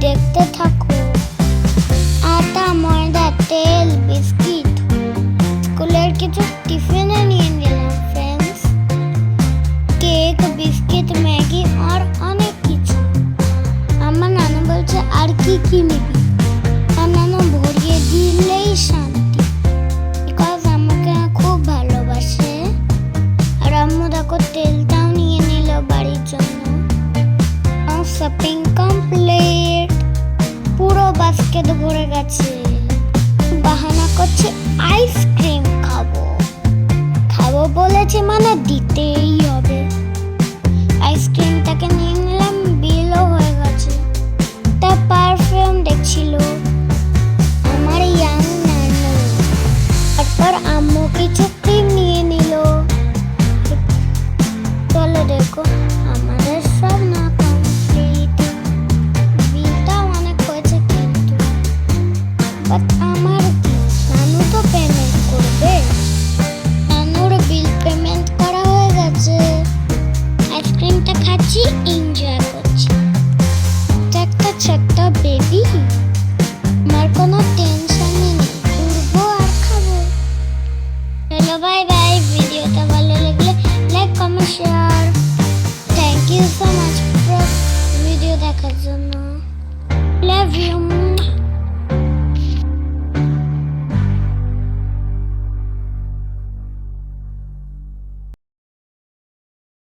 দেখতে থাকো। আটা, ময়দা, তেল, বিস্কিট, স্কুলের কিছু টিফিনে নিয়ে নিলাম ফ্রেন্ডস। কেক, বিস্কিট, ম্যাগি আর অনেক কিছু। আমার নানু বলছে আর কি কি নিবি? আর নানু ভরিয়ে দিলেই শান্তি, বিকজ আমাকে খুব ভালোবাসে। আর আম্মু দেখো তেলটাও নিয়ে নিল বাড়ির জন্য। শপিং কমপ্লিট, পুরো বাস্কেট ভরে গেছে। বাহানা করছে আইসক্রিম খাবো। খাবো বলেছে মানে দিতেই হবে। আইসক্রিমটাকে নিয়ে নিলাম, বিলও হয়ে গেছে। তা পারফিউম দেখছিল আমার ইয়াং নানু। তারপর আম্মু কিছু ক্রিম নিয়ে নিল। চলো দেখো আমাদের সব না কমপ্লিট। বিলটা অনেক হয়েছে কিন্তু, বাট আমার কি, নানু তো পেমেন্ট করবে। নানুর বিল পেমেন্ট করা হয়ে গেছে। আইসক্রিমটা খাচ্ছি, এনজয় করছি। একটা ছোট্ট বেবি, আমার কোনো টেনশনই নেই। ঘুরবো আর খাবো। চলো বাই বাই। ভিডিওটা ভালো লাগলে like, comment, share. Thank you so much video দেখার জন্য।